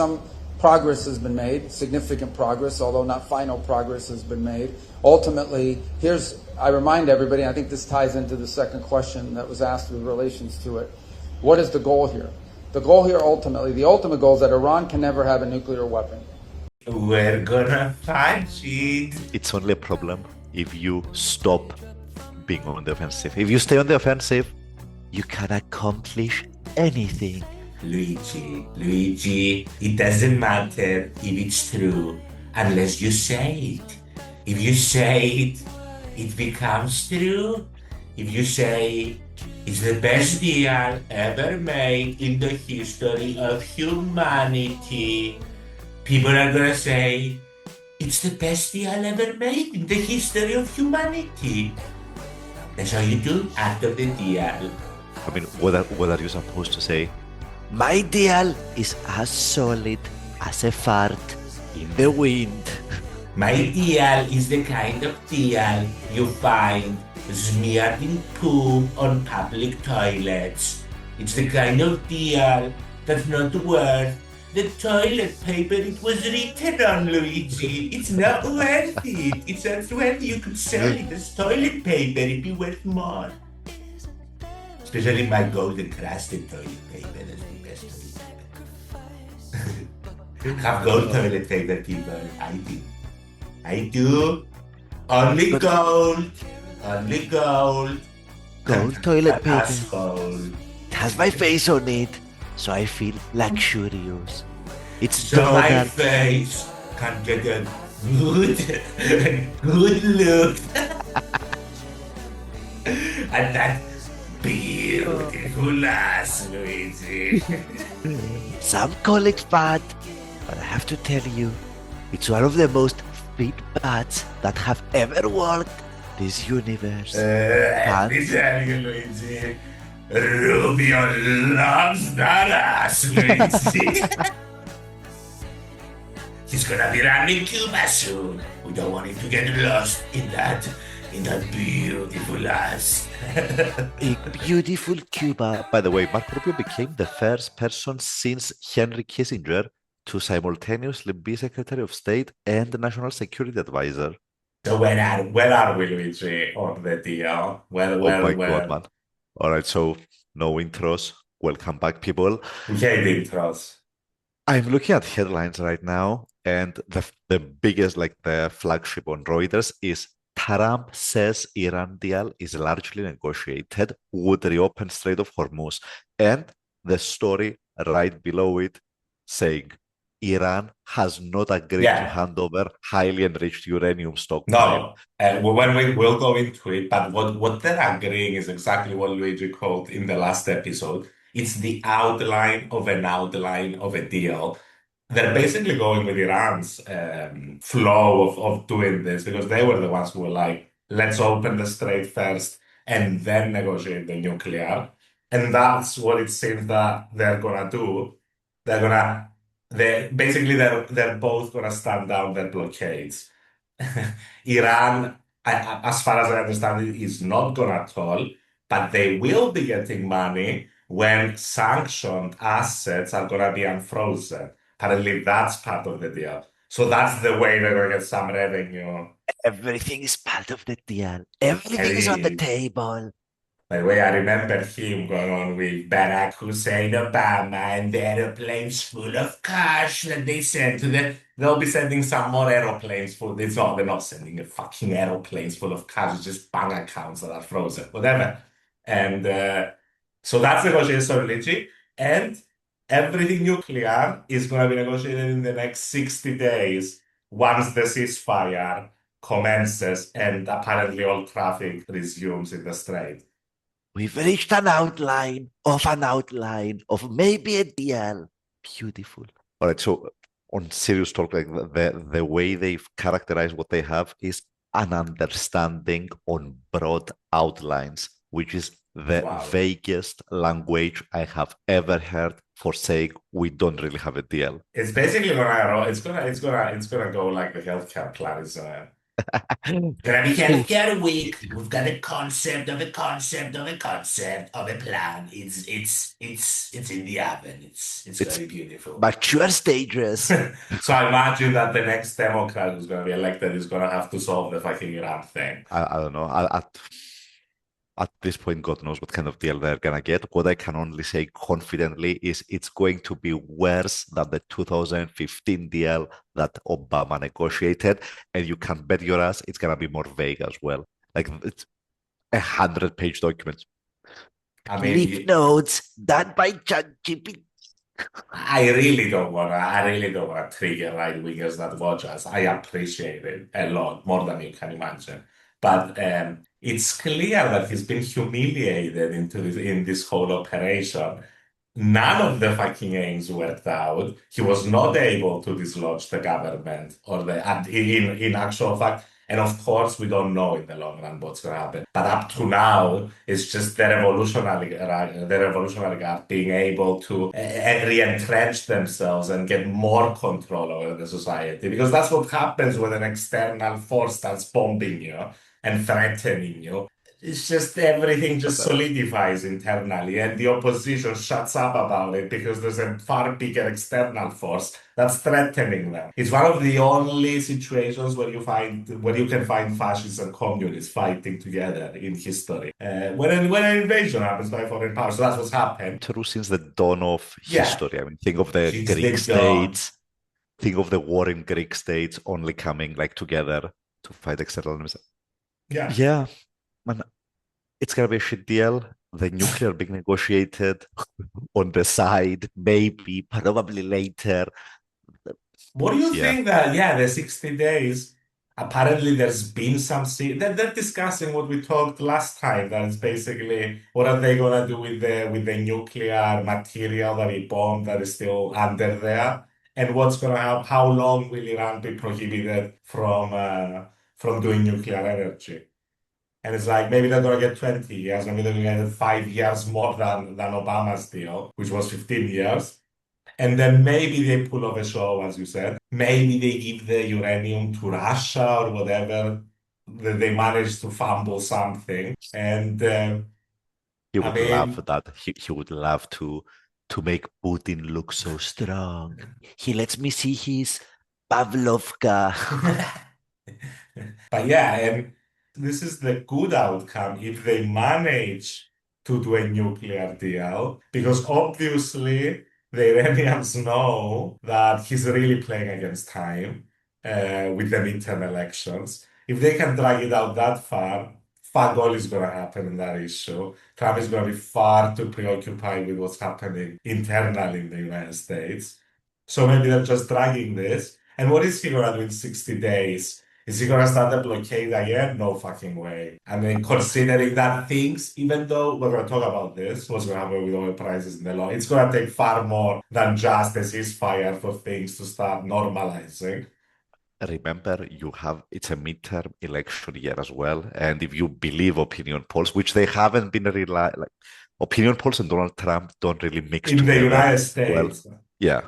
some progress has been made, significant progress, although not final progress has been made. Ultimately, I remind everybody, I think this ties into the second question that was asked with relations to it. What is the goal here? The goal here ultimately, the ultimate goal is that Iran can never have a nuclear weapon. We're gonna fight it. It's only a problem if you stop being on the offensive. If you stay on the offensive, you can accomplish anything. Luigi, it doesn't matter if it's true unless you say it. If you say it, it becomes true. If you say it's the best deal ever made in the history of humanity, people are gonna say it's the best deal ever made in the history of humanity. That's how you do after the deal. I mean, what are you supposed to say? My deal is as solid as a fart in the wind. My deal is the kind of deal you find smeared in poo on public toilets. It's the kind of deal that's not worth the toilet paper it was written on, Luigi. It's not worth it. It's not worth it. You could sell it as toilet paper. It'd be worth more. Especially my golden crusted toilet paper. That's the best toilet paper. Have gold toilet paper, people. I do. Only gold. Only gold. Gold toilet paper. Asshole. It has my face on it, so I feel luxurious. It's So my Donald. face can get a good look. And that beautiful ass, Luigi. Some call it fat, but I have to tell you, it's one of the most fit butts that have ever walked this universe. Let me tell you, Luigi. Rubio loves that ass, Luigi. He's gonna be running Cuba soon. We don't want him to get lost in that beautiful ass. A beautiful Cuba. By the way, Marco Rubio became the first person since Henry Kissinger to simultaneously be Secretary of State and National Security Advisor. So where are we, Luigi, on the deal? Oh my God, man. All right, so no intros. Welcome back, people. We hate intros. I'm looking at headlines right now, and the biggest, like the flagship on Reuters, is Trump says Iran deal is largely negotiated, would reopen Strait of Hormuz. And the story right below it saying Iran has not agreed to hand over highly enriched uranium stockpile. No, when we'll go into it, but what they're agreeing is exactly what Luigi called in the last episode. It's the outline of an outline of a deal. They're basically going with Iran's flow of doing this because they were the ones who were like, let's open the strait first and then negotiate the nuclear. And that's what it seems that they're gonna do. They're both gonna stand down their blockades. Iran, as far as I understand it, is not gonna toll, but they will be getting money when sanctioned assets are gonna be unfrozen. Apparently, that's part of the deal. So that's the way they're gonna get some revenue. Everything is part of the deal. Everything is on the table. By the way, I remember him going on with Barack Hussein Obama and the aeroplanes full of cash that they sent to the. They'll be sending some more aeroplanes full. They're not sending a fucking aeroplanes full of cash. It's just bank accounts that are frozen, whatever. And so that's negotiated solidly. And everything nuclear is going to be negotiated in the next 60 days once the ceasefire commences and apparently all traffic resumes in the strait. We've reached an outline of maybe a deal. Beautiful. All right, so on serious talk, like the way they've characterized what they have is an understanding on broad outlines, which is the vaguest language I have ever heard for saying we don't really have a deal. It's basically gonna go like the healthcare plan, isn't it? Gonna be healthcare week. We've got a concept of a concept of a concept of a plan. It's in the oven. It's It's very beautiful. mature stages. So I imagine that the next Democrat who's gonna be elected is gonna have to solve the fucking Iran thing. I don't know. At this point, God knows what kind of deal they're gonna get. What I can only say confidently is it's going to be worse than the 2015 deal that Obama negotiated, and you can bet your ass it's gonna be more vague as well. Like it's 100-page document. I Leaf mean, notes done by ChatGPT. I really don't wanna trigger right wingers that watch us. I appreciate it a lot, more than you can imagine. But it's clear that he's been humiliated in this whole operation. None of the fucking aims worked out. He was not able to dislodge the government or and in actual fact. And of course, we don't know in the long run what's going to happen. But up to now, it's just the revolutionary guard being able to re-entrench themselves and get more control over the society. Because that's what happens when an external force starts bombing you and threatening you. It's just everything just solidifies internally, and the opposition shuts up about it because there's a far bigger external force that's threatening them. It's one of the only situations where you can find fascists and communists fighting together in history. When an invasion happens by foreign power, so that's what's happened. True since the dawn of Yeah, history. I mean, think of the it's Greek the dawn. states. Think of the warring Greek states only coming like together to fight external enemies. Yeah. Yeah, man, it's gonna be a shit deal. The nuclear being negotiated on the side, maybe, probably later. What do you Yeah, think that, yeah, the 60 days, apparently there's been some, they're discussing what we talked last time, that it's basically, what are they gonna do with the nuclear material that we bombed that is still under there? And what's gonna happen, how long will Iran be prohibited from doing nuclear energy? And it's like, maybe they're gonna get 20 years, maybe they're gonna get 5 years more than Obama's deal, which was 15 years. And then maybe they pull off a show, as you said. Maybe they give the uranium to Russia or whatever. They manage to fumble something. And he I would love mean, that. He would love to make Putin look so strong. He lets me see his Pavlovka. but yeah, and this is the good outcome if they manage to do a nuclear deal, because obviously the Iranians know that he's really playing against time with the midterm elections. If they can drag it out that far, fuck all is going to happen in that issue. Trump is going to be far too preoccupied with what's happening internally in the United States. So maybe they're just dragging this. And what is he going to do in 60 days? Is he gonna start the blockade again? No fucking way. I mean, considering that things, even though we're gonna talk about this, what's gonna happen with oil prices in the long, it's gonna take far more than just a ceasefire for things to start normalizing. Remember, it's a midterm election year as well, and if you believe opinion polls, which they haven't been really like opinion polls and Donald Trump don't really mix In the together United well. States. Yeah,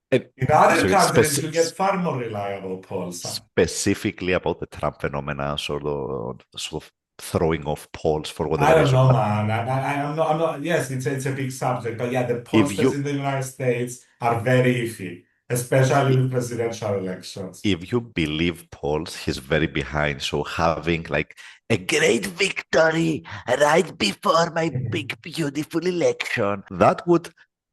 and In other so it's countries, you get far more reliable polls. specifically about the Trump phenomena, sort of throwing off polls for I whatever don't reason. know, But man. I'm not, yes, it's a big subject, but yeah, the if pollsters you in the United States are very iffy, especially with presidential elections. if you believe polls, he's very behind. So having like a great victory right before my big beautiful election, that would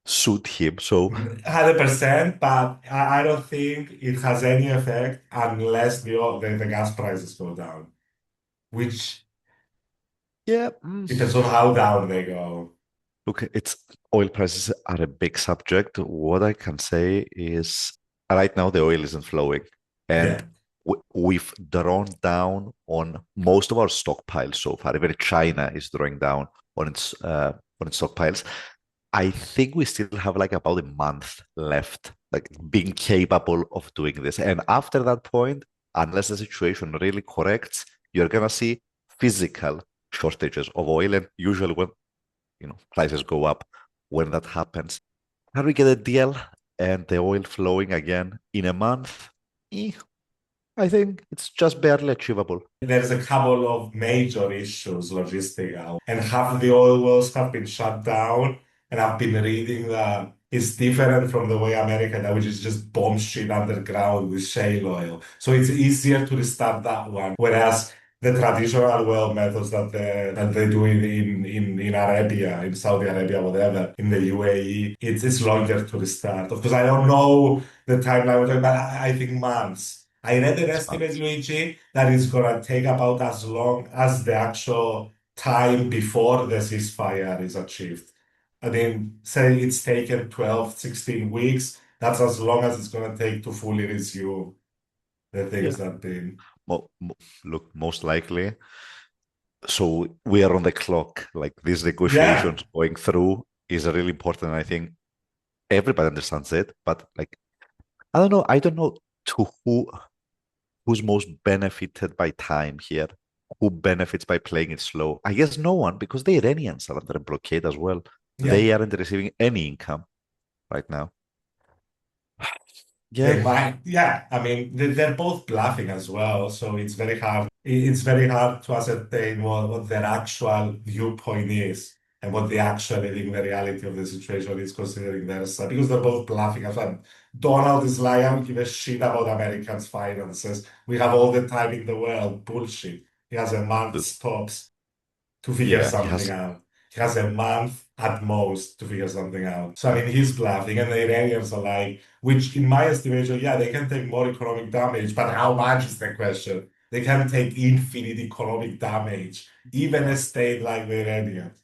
suit him. So 100%, but I don't think it has any effect unless the gas prices go down, which yeah, depends on how down they go. look, it's oil prices are a big subject. What I can say is right now the oil isn't flowing, and Yeah. we've drawn down on most of our stockpiles so far. Even China is drawing down on its stockpiles. I think we still have like about a month left, like being capable of doing this. And after that point, unless the situation really corrects, you're gonna see physical shortages of oil. And usually when prices go up, when that happens, can we get a deal and the oil flowing again in a month? Eh, I think it's just barely achievable. There's a couple of major issues logistical, and half the oil wells have been shut down. And I've been reading that it's different from the way America does, which is just bomb shit underground with shale oil. So it's easier to restart that one. Whereas the traditional well methods that they do in Arabia, in Saudi Arabia, whatever, in the UAE, it's longer to restart. Of course, I don't know the timeline we're talking about. I think months. I read an It's estimate, months. Luigi, that it's gonna take about as long as the actual time before the ceasefire is achieved. I mean, say it's taken 12, 16 weeks, that's as long as it's gonna take to fully resume the Yeah. things that been. Mo mo Look, most likely. So we are on the clock. Like these Yeah, negotiations going through is really important. I think everybody understands it, but like I don't know. I don't know to who's most benefited by time here. Who benefits by playing it slow? I guess no one, because the Iranians are under a blockade as well. yeah. They aren't receiving any income right now. They Yeah, might, yeah. I mean, they're both bluffing as well, so it's very hard. It's very hard to ascertain what their actual viewpoint is and what they actually think the reality of the situation is, considering their side, because they're both bluffing as well. Donald is like, I don't give a shit about Americans' finances. We have all the time in the world. Bullshit. He has a month tops to figure yeah, he something has. out. He has a month at most to figure something out. So I mean, he's bluffing, and the Iranians are like, which in my estimation, yeah, they can take more economic damage, but how much is the question? They can take infinite economic damage, even a state like the Iranians.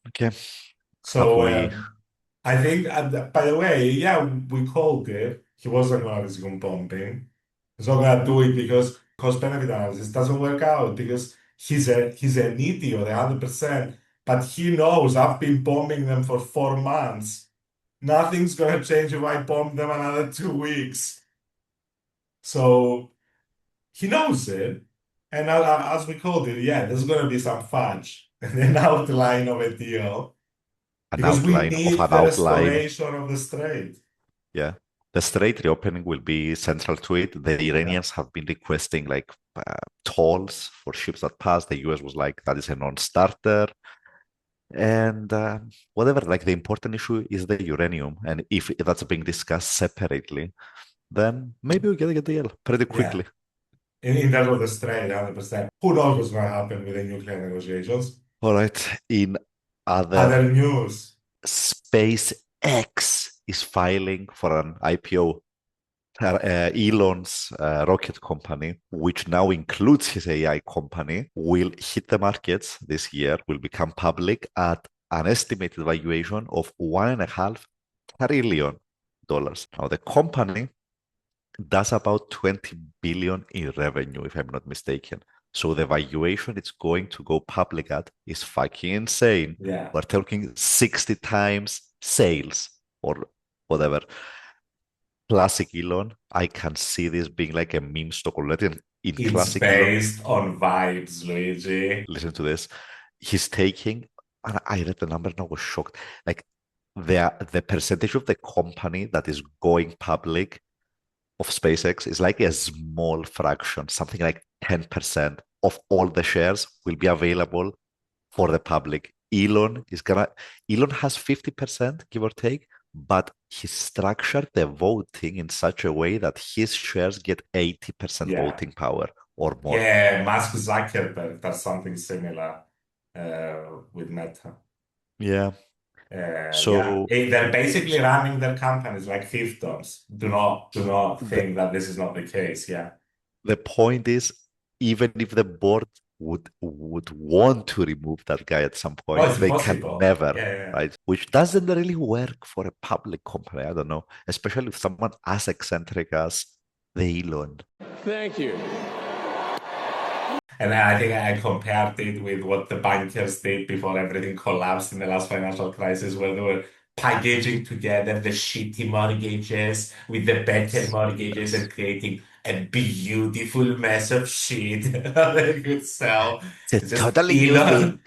Okay, have So we? I think, by the way, yeah, we called it. He wasn't going to resume bombing. He's not going to do it because cost-benefit analysis doesn't work out because he's an idiot, 100%. But he knows I've been bombing them for 4 months. Nothing's going to change if I bomb them another 2 weeks. So he knows it. And as we called it, yeah, there's going to be some fudge and an outline of a deal An because we outline of need an the outline. restoration of the strait. Yeah. The strait reopening will be central to it. The Yeah. Iranians have been requesting like tolls for ships that pass. The US was like, that is a non-starter. And whatever, like the important issue is the uranium. And if that's being discussed separately, then maybe we get a deal pretty Yeah. quickly. In terms of the strait, 100%. Who knows what's going to happen with the nuclear negotiations? All right. In other, Other news. SpaceX is filing for an IPO. Elon's rocket company, which now includes his AI company, will hit the markets this year, will become public at an estimated valuation of $1.5 trillion. Now, the company does about 20 billion in revenue, if I'm not mistaken. So the valuation it's going to go public at is fucking insane. Yeah. We're talking 60 times sales or whatever. Classic Elon, I can see this being like a meme stock already. And in It's classic Elon, based on vibes, Luigi. listen to this. He's taking, and I read the number and I was shocked. Like the percentage of the company that is going public of SpaceX is like a small fraction, something like 10% of all the shares will be available for the public. Elon has 50%, give or take, but he structured the voting in such a way that his shares get 80% Yeah. voting power or more. Yeah, Musk Zuckerberg does something similar with Meta. Yeah. Yeah, So they're basically running their companies like fiefdoms. Do not the, think that this is not the case. Yeah. the point is, even if the board would want to remove that guy at some Oh, point, it's they can impossible. never, Yeah, yeah, right? Which doesn't really work for a public company. I don't know, especially with someone as eccentric as the Elon. Thank you. and I think I compared it with what the bankers did before everything collapsed in the last financial crisis, where they were packaging together the shitty mortgages with the better mortgages Yes. and creating a beautiful mess of shit that they could sell. It's a It's just totally new thing. Elon,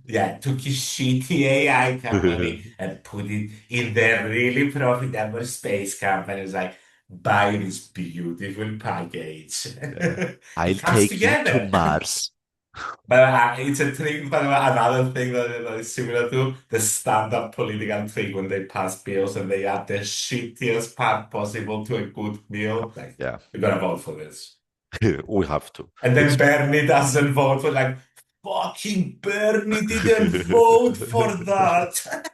yeah, took his shitty AI company and put it in the really profitable space company. It's like, buy this beautiful package. Yeah. It I'll comes take you to together. Mars. But it's a trick, but another thing that is similar to the standard political trick when they pass bills and they add the shittiest part possible to a good meal. Like, Yeah, we're gonna vote for this. we have to. And then It's Bernie doesn't vote for like, fucking Bernie didn't vote for that.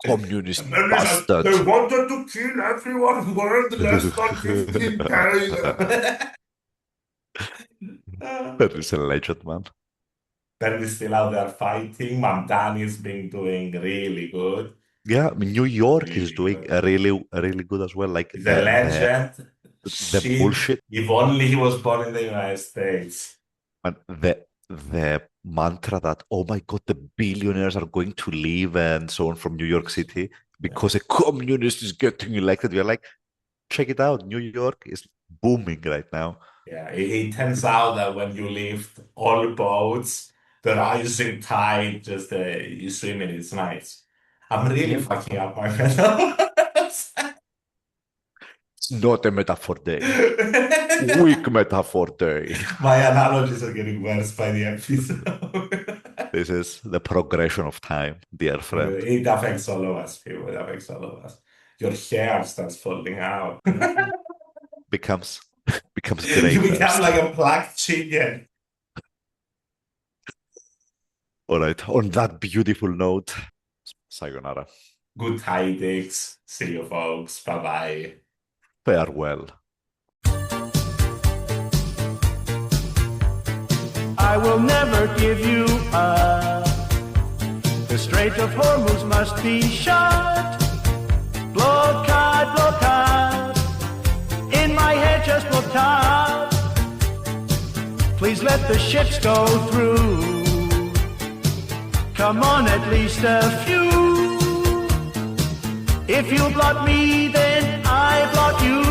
communist And Bernie's like, bastard. they wanted to kill everyone who earned less than 15K. That is a legend, man. Bernie's still out there fighting. Mamdani's been doing really good. Yeah, I mean, New York is Really doing good. really good as well. Like He's a legend. the Shit. bullshit If only he was born in the United States. and the mantra that, oh my God, the billionaires are going to leave and so on from New York City because a communist is getting elected. We're like, check it out. New York is booming right now. Yeah, it turns out that when you lift all boats, the rising tide, just you swim in, it's nice. I'm really Yeah. fucking up my metaphors. It's not a metaphor day. Weak metaphor day. My analogies are getting worse by the episode. This is the progression of time, dear friend. It affects all of us, people. It affects all of us. Your hair starts falling out. Becomes gray You become first. like a black chicken. All right. On that beautiful note, sayonara. Good tidings. See you, folks. Bye bye. Farewell. I will never give you up. The Strait of Hormuz must be shut. Blockade, blockade. In my head, just blockade. Please let the ships go through. Come on, at least a few. If you block me, then I block you.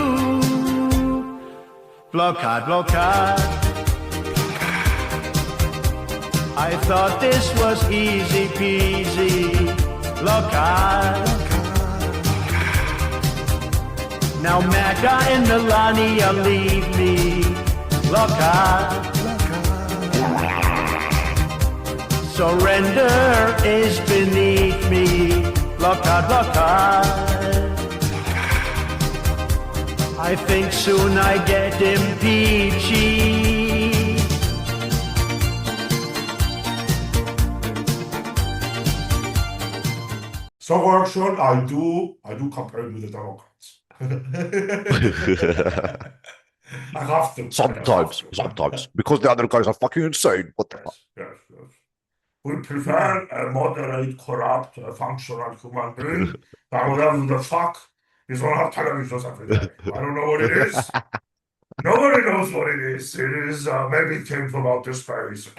Blockade, blockade. I thought this was easy peasy. Blockade. Now Mecca and Melania leave me. Blockade. Surrender is beneath me. Blockade, blockade. I think soon I get impeachy. So actually, I do campaign with the Democrats. I have to. Sometimes, because the other guys are fucking insane. What the fuck? Yes. We prefer a moderate, corrupt, functional human being than whatever the fuck is on our televisions every day. I don't know what it is. Nobody knows what it is. It is, maybe it came from outer space.